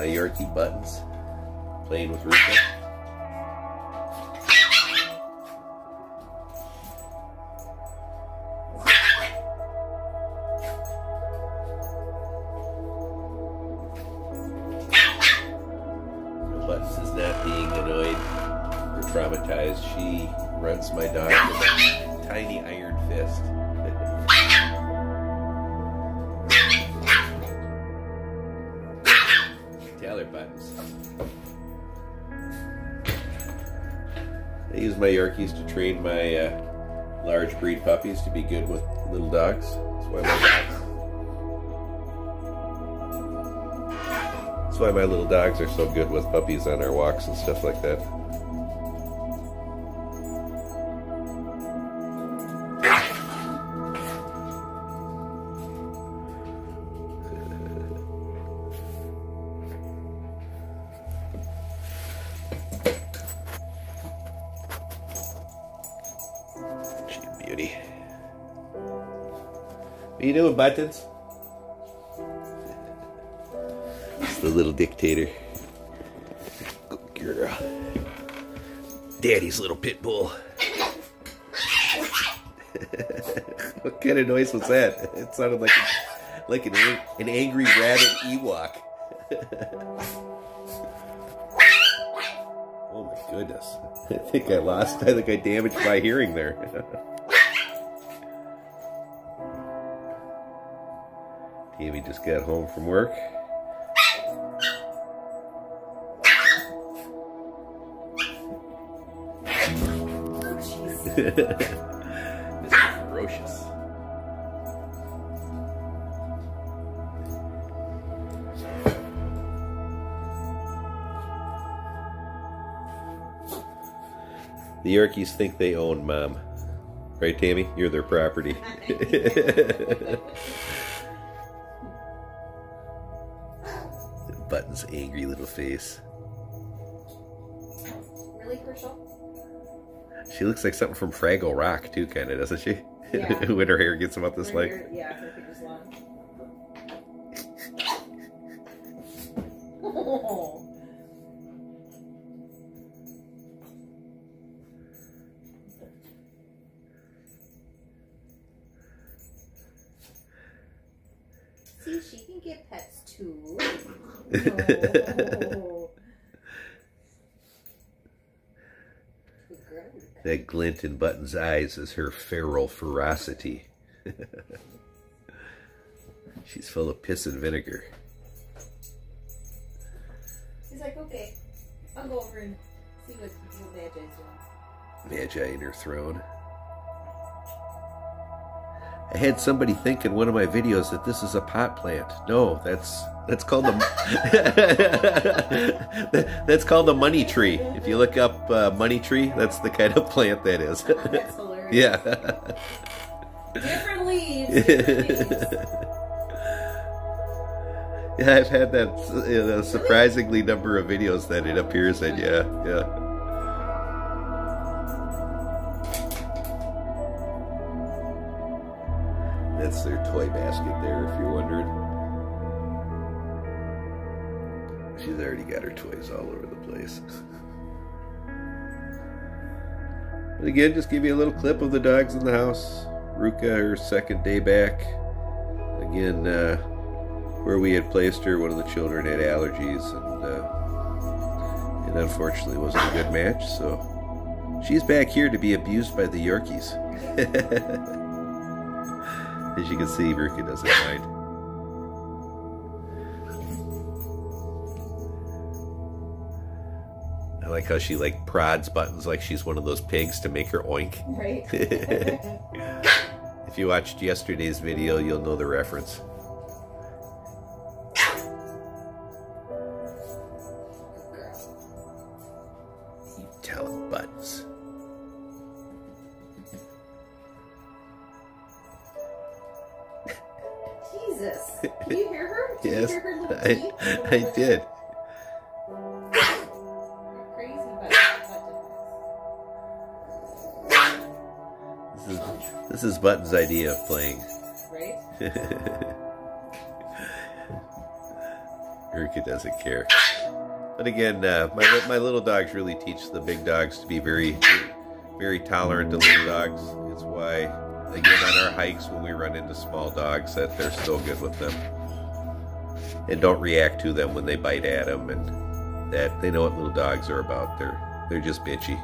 my Yorkie Buttons, playing with Ruka. Buttons is not being annoyed or traumatized. She runs my dog with a tiny iron fist. Tell her, Buttons. I use my Yorkies to train my large breed puppies to be good with little dogs. That's why my little dogs are so good with puppies on our walks and stuff like that. Beauty. What are you doing, Buttons? It's the little dictator. Good girl. Daddy's little pit bull. What kind of noise was that? It sounded like an angry rabid Ewok. Oh my goodness. I think I damaged my hearing there. Tammy just got home from work. This is ferocious. The Yorkies think they own Mom. Right, Tammy? You're their property. Buttons' angry little face. Really, Herschel? She looks like something from Fraggle Rock, too, kind of, doesn't she? Yeah. When her hair gets about this length. Yeah, her hair is long. Oh. See, she can get pets too. No. That glint in Buttons' eyes is her feral ferocity. She's full of piss and vinegar. He's like, okay, I'll go over and see what Magi's doing. Magi in her throne. I had somebody think in one of my videos that this is a pot plant. No, that's called the that's called the money tree. If you look up money tree, that's the kind of plant that is. That's hilarious. Yeah. Different leaves. Different leaves. Yeah, I've had that a surprisingly number of videos that it appears in. Yeah. That's their toy basket there, if you're wondering. She's already got her toys all over the place. But again, just give you a little clip of the dogs in the house. Ruka, her second day back. Again, where we had placed her, one of the children had allergies, and unfortunately wasn't a good match, so she's back here to be abused by the Yorkies. As you can see, Ruka doesn't mind. I like how she prods Buttons like she's one of those pigs to make her oink. Right. If you watched yesterday's video, you'll know the reference. You tell him, Buttons. Jesus. Can you hear her? Did Yes, you hear her little teeth? I did. Crazy Buttons. This is Buttons' idea of playing. Right? Ruka doesn't care. But again, my little dogs really teach the big dogs to be very, very tolerant to little dogs. It's why, again, on our hikes when we run into small dogs, that they're so good with them. And don't react to them when they bite at them, and that they know what little dogs are about. They're just bitchy.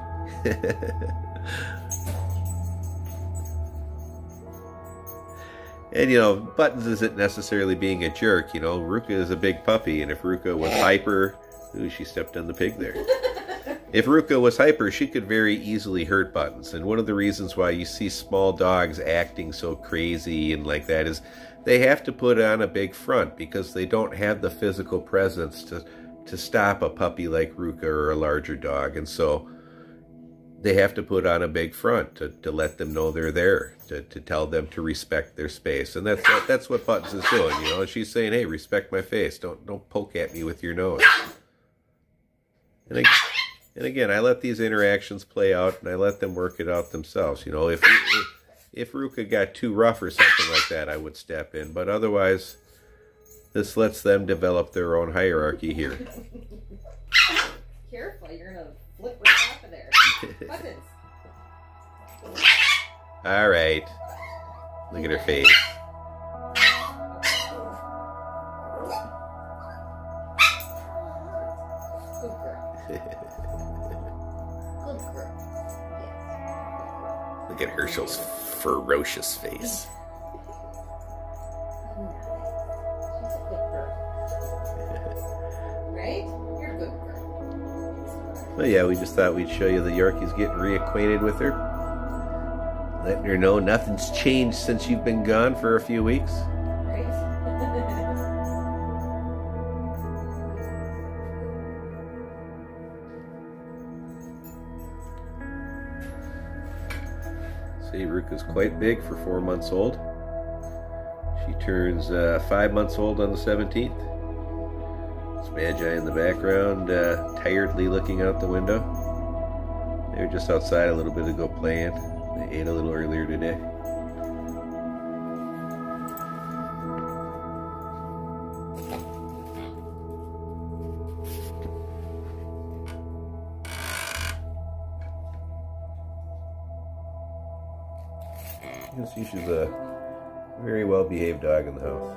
And, you know, Buttons isn't necessarily being a jerk. You know, Ruka is a big puppy, and if Ruka was hyper... Ooh, she stepped on the pig there. If Ruka was hyper, she could very easily hurt Buttons. And one of the reasons why you see small dogs acting so crazy and like that is they have to put on a big front because they don't have the physical presence to stop a puppy like Ruka or a larger dog. And so they have to put on a big front to let them know they're there, to tell them to respect their space. And that's what Buttons is doing, you know. She's saying, hey, respect my face. Don't poke at me with your nose. And again, I let these interactions play out, and I let them work it out themselves. You know, if Ruka got too rough or something like that, I would step in. But otherwise, this lets them develop their own hierarchy here. Careful, you're going to flip right off of there. Buttons. All right. Look at her face. Good girl. Good girl. Yes. Look at Herschel's ferocious face. She's a good girl. Right? You're a good girl. Well, yeah, we just thought we'd show you the Yorkies getting reacquainted with her. Letting her know nothing's changed since you've been gone for a few weeks. Right? See, Ruka's quite big for 4 months old. She turns 5 months old on the 17th. It's Magi in the background, tiredly looking out the window. They were just outside a little bit ago playing. They ate a little earlier today. You can see she's a very well-behaved dog in the house.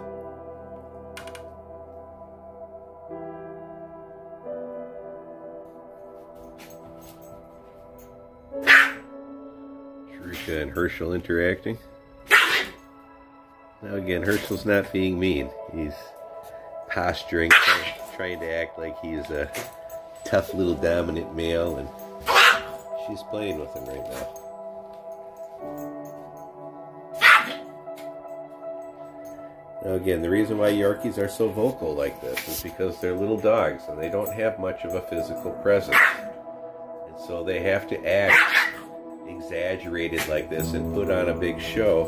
Ruka and Herschel interacting. Now again, Herschel's not being mean. He's posturing, trying to act like he's a tough little dominant male, and she's playing with him right now. Now again, the reason why Yorkies are so vocal like this is because they're little dogs and they don't have much of a physical presence. And so they have to act exaggerated like this and put on a big show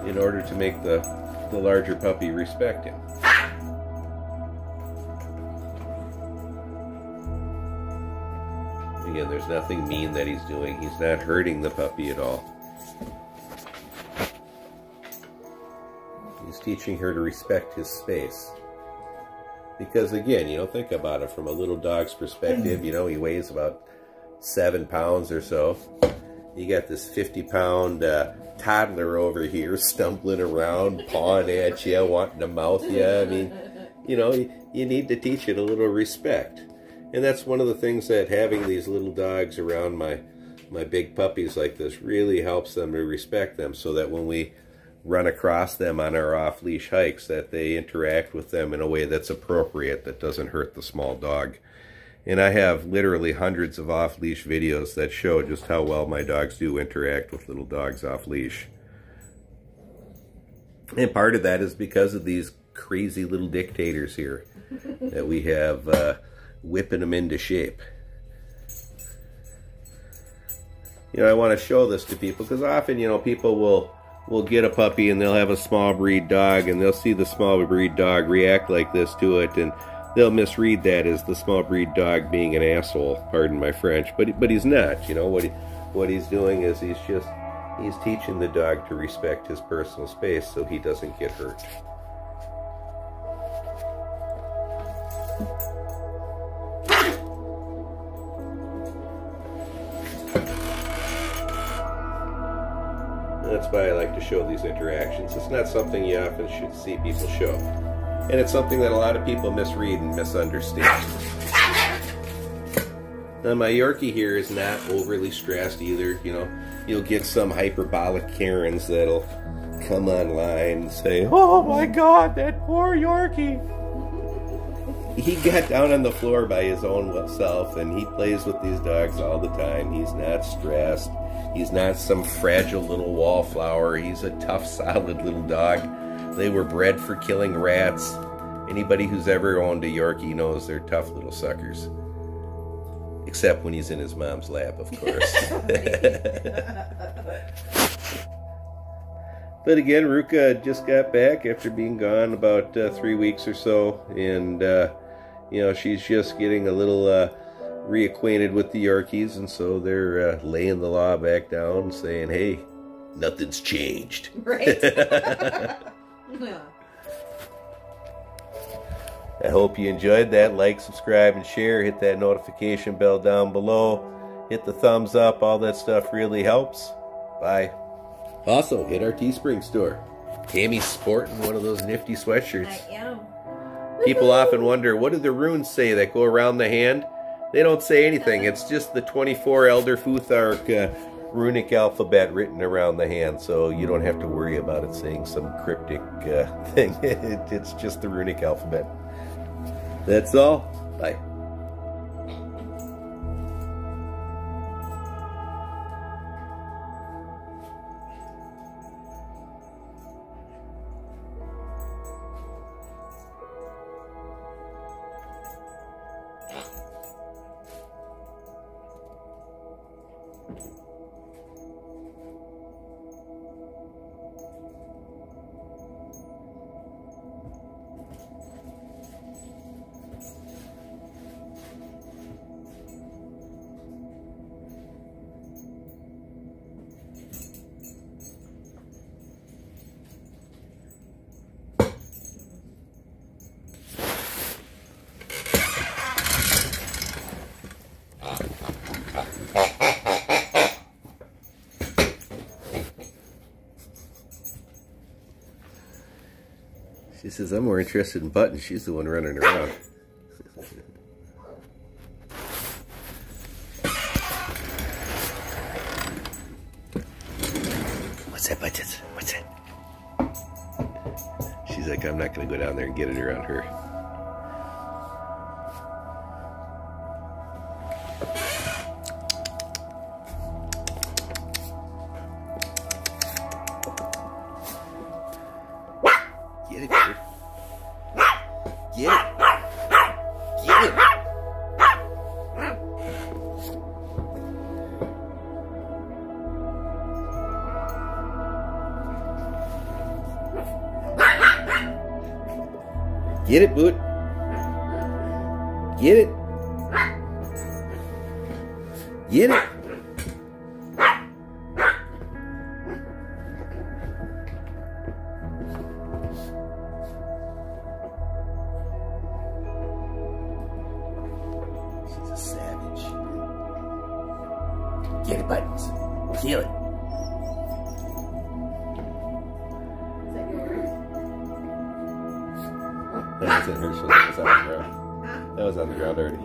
in order to make the larger puppy respect him. Again, there's nothing mean that he's doing. He's not hurting the puppy at all. He's teaching her to respect his space. Because again, you know, think about it from a little dog's perspective. You know, he weighs about 7 pounds or so. You got this 50-pound toddler over here stumbling around, pawing at you, wanting to mouth you. I mean, you know, you need to teach it a little respect. And that's one of the things that having these little dogs around my big puppies like this really helps them to respect them, so that when we run across them on our off-leash hikes, that they interact with them in a way that's appropriate, that doesn't hurt the small dog. And I have literally hundreds of off-leash videos that show just how well my dogs do interact with little dogs off-leash. And part of that is because of these crazy little dictators here that we have whipping them into shape. You know, I want to show this to people because often, you know, people will get a puppy and they'll have a small breed dog and they'll see the small breed dog react like this to it, and they'll misread that as the small breed dog being an asshole, pardon my French, but he's not. You know, what he's doing is he's teaching the dog to respect his personal space so he doesn't get hurt. That's why I like to show these interactions. It's not something you often should see people show. And it's something that a lot of people misread and misunderstand. Now my Yorkie here is not overly stressed either. You know, you'll get some hyperbolic Karens that'll come online and say, "Oh my God, that poor Yorkie." He got down on the floor by his own self, and he plays with these dogs all the time. He's not stressed. He's not some fragile little wallflower. He's a tough, solid little dog. They were bred for killing rats. Anybody who's ever owned a Yorkie knows they're tough little suckers. Except when he's in his mom's lap, of course. But again, Ruka just got back after being gone about 3 weeks or so. And, you know, she's just getting a little reacquainted with the Yorkies. And so they're laying the law back down, saying, "Hey, nothing's changed." Right? Yeah. I hope you enjoyed that. Like, subscribe, and share. Hit that notification bell down below. Hit the thumbs up. All that stuff really helps. Bye. Also, hit our Teespring store. Tammy's sporting one of those nifty sweatshirts. I am. People often wonder, what do the runes say that go around the hand? They don't say anything. It's just the 24 Elder Futhark runic alphabet written around the hand, so you don't have to worry about it saying some cryptic thing. It's just the runic alphabet. That's all. Bye. She says, "I'm more interested in Buttons." She's the one running around. What's that, Buttons? What's that? She's like, "I'm not going to go down there and get it around her." Get it, dude. Get it. Get it. Get it, Boot. Get it. Get it. She's a savage. Get it, Buttons. Kill it. Is that yours? That was in Herschel. That was on the ground. That was on the ground already.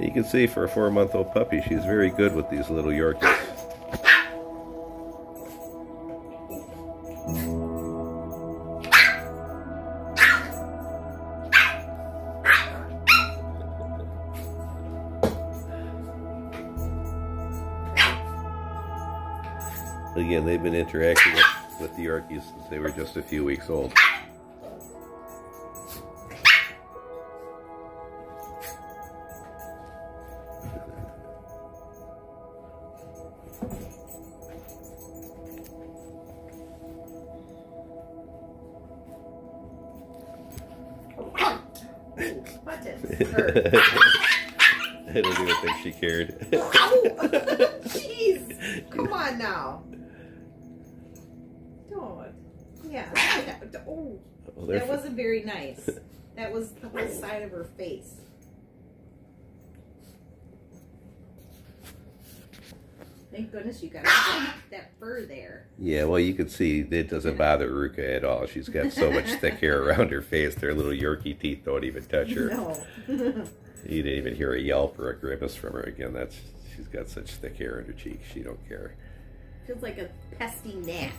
You can see for a 4-month-old puppy, she's very good with these little Yorkies. Again, they've been interacting with the Yorkies since they were just a few weeks old. I don't even think she cared. Jeez! Come on now. Don't. Yeah. Oh, that wasn't very nice. That was the whole side of her face. Thank goodness you got that fur there. Yeah, well, you can see it doesn't bother Ruka at all. She's got so much thick hair around her face. Their little Yorkie teeth don't even touch her. No. You didn't even hear a yelp or a grimace from her. Again, she's got such thick hair in her cheeks. She don't care. Feels like a pesky gnat.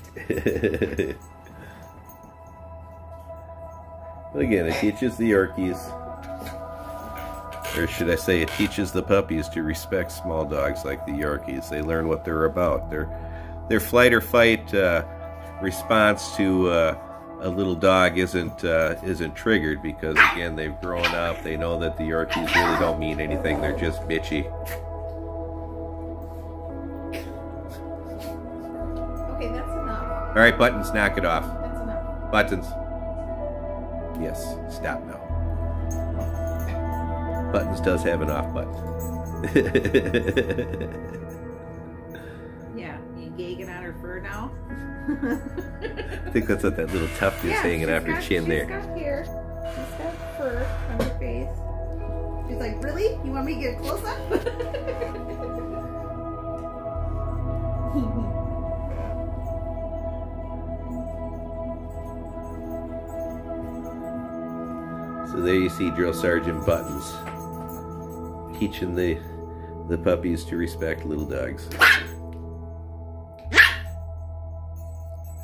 Again, it teaches the Yorkies, or should I say, it teaches the puppies to respect small dogs like the Yorkies. They learn what they're about. Their flight or fight response to a little dog isn't triggered because, again, they've grown up. They know that the Yorkies really don't mean anything. They're just bitchy. Okay, that's enough. All right, Buttons, knock it off. That's enough. Buttons. Yes, stop now. Buttons does have an off button. Yeah, you gagging on her fur now? I think that's what that little tuft is hanging off her chin there. She's got hair. She's got fur on her face. She's like, really? You want me to get a close up? So there you see Drill Sergeant Buttons teaching the puppies to respect little dogs.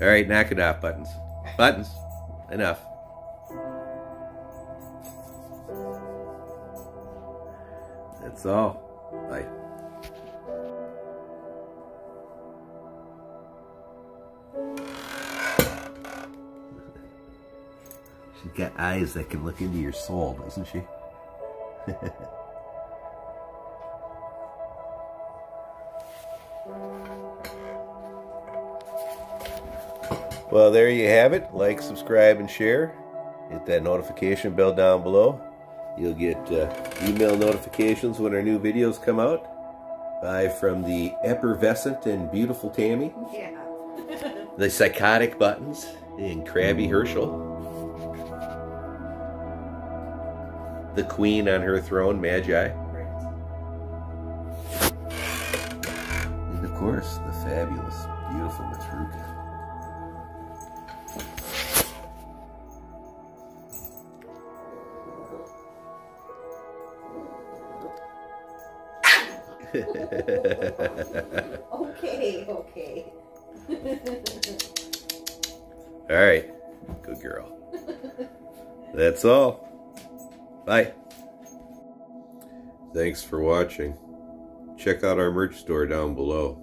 All right, knock it off, Buttons. Buttons, enough. That's all. Bye. She's got eyes that can look into your soul, doesn't she? Well, there you have it. Like, subscribe, and share. Hit that notification bell down below. You'll get email notifications when our new videos come out. Bye from the effervescent and beautiful Tammy. Yeah. The psychotic Buttons and crabby Herschel. The queen on her throne, Magi. And of course, the fabulous, beautiful Miss Ruka. Okay. All right, good girl. That's all. Bye. Thanks for watching. Check out our merch store down below.